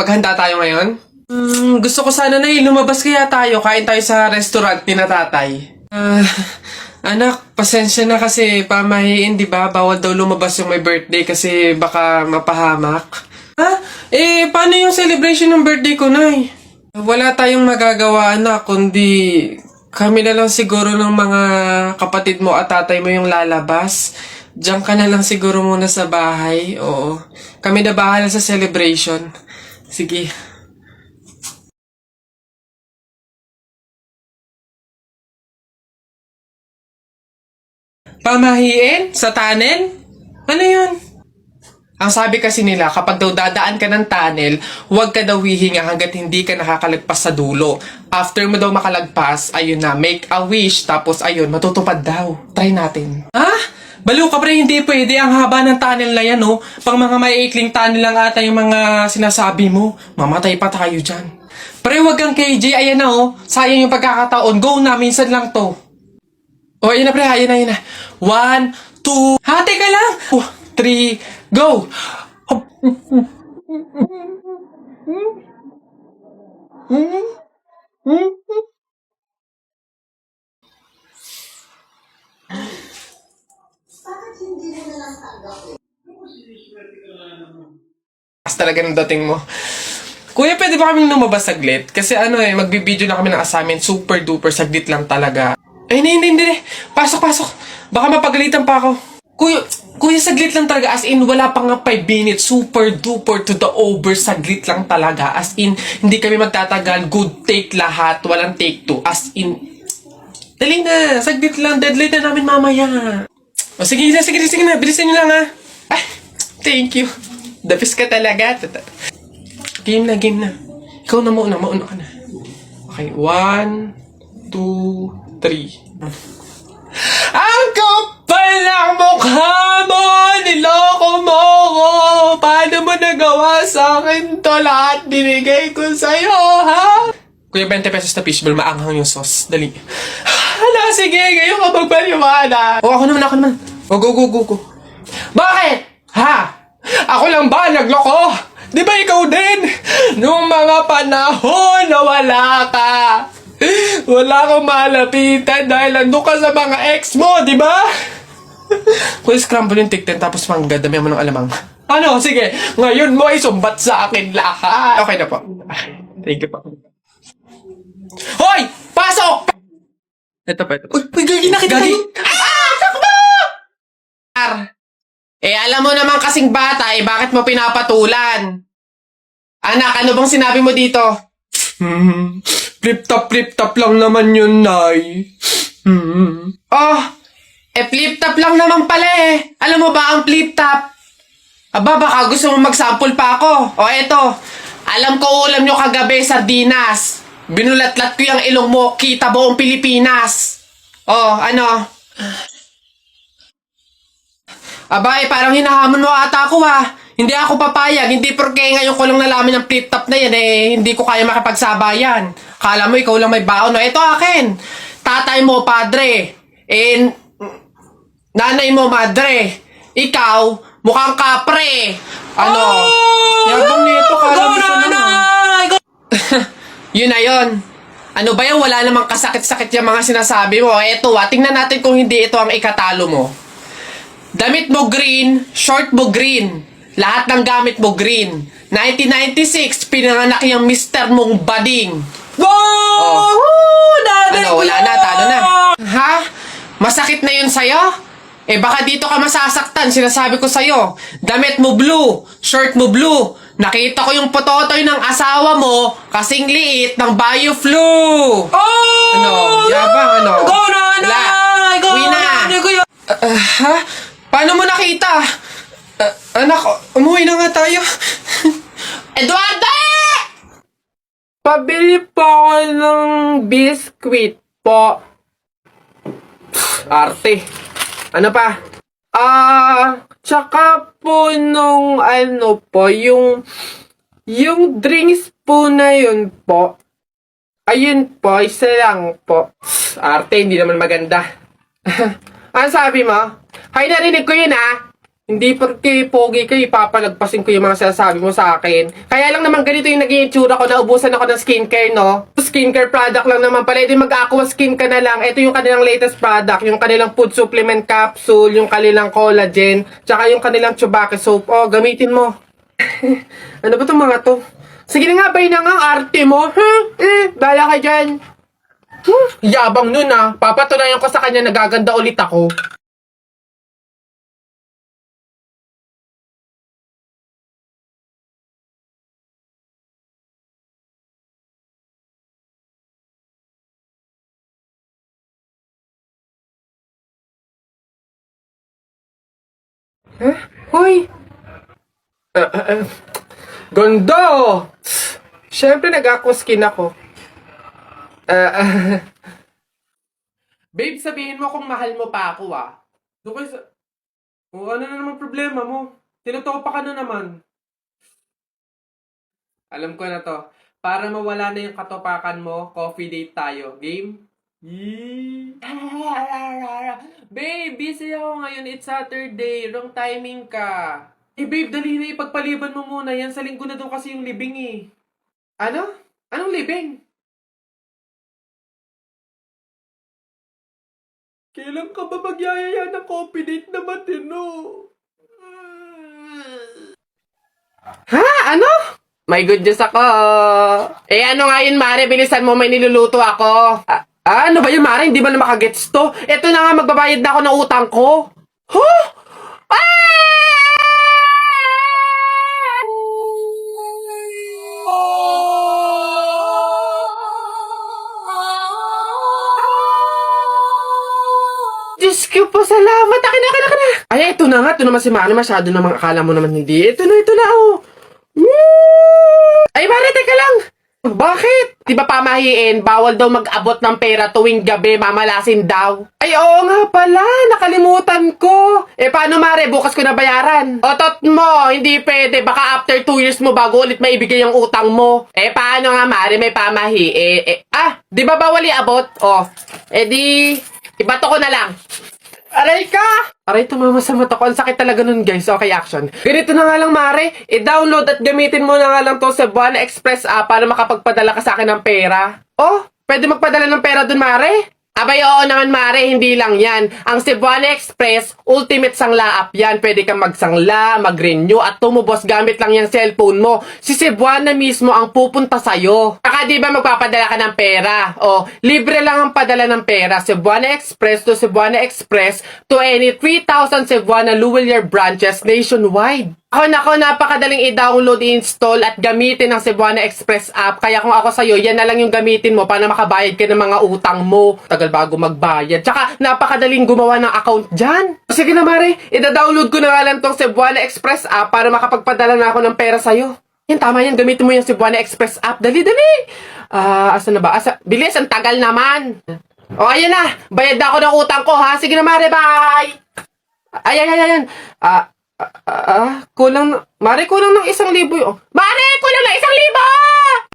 Maghanda tayo ngayon? Gusto ko sana na lumabas kaya tayo. Kain tayo sa restaurant ni na tatay. Anak, pasensya na kasi pamahiin, di ba? Bawal daw lumabas yung may birthday kasi baka mapahamak. Ha? Paano yung celebration ng birthday ko, Nay? Wala tayong magagawa, anak, kundi kami na lang siguro ng mga kapatid mo at tatay mo yung lalabas. Diyan ka na lang siguro muna sa bahay. Oo. Kami na bahala sa celebration. Sige. Pamahiin? Sa tunnel? Ano yun? Ang sabi kasi nila, kapag daw dadaan ka ng tunnel, huwag ka daw hihinga hanggat hindi ka nakakalagpas sa dulo. After mo daw makalagpas, ayun na, make a wish, tapos ayun, matutupad daw. Try natin. Ha? Baliw ka pre, hindi pwede. Ang haba ng tunnel na yan, oh. Pang mga maiikling tunnel lang ata yung mga sinasabi mo. Mamatay pa tayo dyan. Pre, huwag kang KJ, ayan na, oh. Sayang yung pagkakataon. Go na, minsan lang to. Oh, ayun na pre, ayun na. 1, 2, hati ka lang! 3, go! As talaga ng dating mo. Kuya, pwede ba kami lumabas saglit? Kasi magbibideo na kami ng assignment. Super duper, saglit lang talaga. Hindi. Pasok. Baka mapagalitan pa ako. Kuya, saglit lang talaga. As in, wala pa nga 5 minutes. Super duper to the over. Saglit lang talaga. As in, hindi kami magtatagal. Good take lahat. Walang take 2. As in, dali na. Saglit lang. Deadline na namin mamaya. O, sige na. Bilisan nyo lang, ha. Ay, thank you. The best ka talaga. Game na. Ikaw na mauna ka na. Okay, 1, 2, 3. Ang kapal ng mukha mo! Niloko mo ko! Paano mo nagawa sa akin to? Lahat binigay ko sa'yo, ha? Kuya, 20 pesos na fishball, maanghang yung sauce. Dali. Hala, sige, ngayon ka magpaliwana. Ako naman. Go. Bakit? Ha? Ako lang ba nagloko? Di ba ikaw din? Nung mga panahon na wala ka. Wala akong malapitan dahil nandun ka sa mga ex mo, di ba? Kung scramble yung tikten tapos dami mo ng alamang. Ano? Sige, ngayon mo isumbat sa akin lahat. Okay na po. Thank you po. Hoy! Pasok! Ito pa. Uy, gagi na kita. Takbo! Alam mo naman kasing bata, bakit mo pinapatulan? Anak, ano bang sinabi mo dito? Flip-top lang naman yun, Nay. Flip-top lang naman pala eh. Alam mo ba ang flip-top? Aba, baka gusto mo mag-sample pa ako. Eto. Alam ko ulam nyo kagabi, sardinas. Binulatlat ko yung ilong mo, kita buong Pilipinas. Ano? Aba, parang hinahamon mo ata ako ha. Hindi ako papayag, hindi porke ngayon ko lang nalaman yung flip-top na yan hindi ko kaya makipagsabayan. Kala mo ikaw lang may baon. Ito akin. Tatay mo, padre. Nanay mo, madre. Ikaw, mukhang kapre. Ano? Yabang nito, kala mo siya naman. Yun na yun. Ano ba yun? Wala namang kasakit-sakit yung mga sinasabi mo. Eto tingnan natin kung hindi ito ang ikatalo mo. Damit mo green, short mo green. Lahat ng gamit mo green. 1996, pinanganak yung mister mong bading. Wow! Wala na, talo na. Ha? Masakit na yun sa'yo? Baka dito ka masasaktan, sinasabi ko sa'yo. Damit mo blue, shirt mo blue. Nakita ko yung pototoy ng asawa mo, kasing liit ng bio-flu. Yabang, Go na! Uwi na. Ha? Paano mo nakita? Anak, umuwi na nga tayo. Eduardo! Pabili po ako ng biskwit po. Arte. Ano pa? Tsaka po nung yung drinks po na yun po. Ayun po, isa lang po. Arte, hindi naman maganda. Ano sabi mo? Hay, narinig ko yun Hindi porque pogi ka, ipapalagpasin ko yung mga sinasabi mo sa akin. Kaya lang naman ganito yung naging itsura ko, naubusan ako ng skincare, no? Skincare product lang naman pala, ito mag-aqua skin ka na lang. Ito yung kanilang latest product, yung kanilang food supplement capsule, yung kanilang collagen, tsaka yung kanilang Chubaki soap. Oh, gamitin mo. Ano ba itong mga to? Sige na nga, bay na nga, ang arte mo. Bala ka dyan. Yabang nun ah. Papatunayan ko sa kanya nagaganda ulit ako. Huh? Hoy! Ganda! Siyempre, nag-aqua skin ako. Babe, sabihin mo kung mahal mo pa ako, ah. Doon kayo sa... O, ano na naman problema mo? Tinutopa ka na naman. Alam ko na to. Para mawala na yung katopakan mo, coffee date tayo. Game? Yee! Babe, busy ako ngayon. It's Saturday. Wrong timing ka. Eh, babe, dali na ipagpaliban mo muna. Yan sa linggo na daw kasi yung libing eh. Ano? Anong libing? Kailan ka ba magyayaya ng coffee date na matino? Ha? Ano? My goodness ako. Eh ano nga yun, Mare? Bilisan mo, may niluluto ako. Ano ba yun, Mare? Hindi ba na makagets to? Ito na nga, magbabayad na ako ng utang ko. Huh? Diyos ko po, salamat. Akin na. Ay, ito na nga. Ito naman si Mare. Masyado namang akala mo naman hindi. Ito na, oh. Woo! Ay, Mare, teka lang. Bakit? Di ba pamahiin, bawal daw mag-abot ng pera tuwing gabi, mamalasin daw. Ay, oo nga pala, nakalimutan ko. Eh, paano, Mare? Bukas ko na bayaran. Otot mo, hindi pwede. Baka after 2 years mo bago ulit maibigay yung utang mo. Eh, paano nga, Mare? May pamahiin. Di ba bawal i-abot? Oh, di, ibato ko na lang. Aray ka! Aray, tumama sa mata ko. Ang sakit talaga nun, guys. Okay, action. Ganito na nga lang, Mare. I-download at gamitin mo na nga lang to sa Cebuana Express app para makapagpadala ka sa akin ng pera. Oh, pwede magpadala ng pera dun, Mare? Abay, oo naman, Mare. Hindi lang yan. Ang Cebuana Express, ultimate sangla app yan. Pwede kang magsangla, mag-renew, at tumubos gamit lang yung cellphone mo. Si Cebuana mismo ang pupunta sa'yo. Saka di ba magpapadala ka ng pera? O, libre lang ang padala ng pera. Cebuana Express to Cebuana Express to any 3,000 Cebuana Luwilier branches nationwide. Nako, napakadaling i-download, i-install at gamitin ng Cebuana Express app. Kaya kung ako sa'yo, yan na lang yung gamitin mo para makabayad ka ng mga utang mo. Tagal bago magbayad. Tsaka, napakadaling gumawa ng account dyan. Sige na, Mare. I-download ko na nga lang tong Cebuana Express app para makapagpadala na ako ng pera sa'yo. Yan, tama yan. Gamitin mo yung Cebuana Express app. Dali. Asa na ba? Bilis, ang tagal naman. O, ayan na. Bayad na ako ng utang ko, ha? Sige na, Mare. Bye! Ayan. Kulang ng 1,000 yun. Mare, kulang ng 1,000!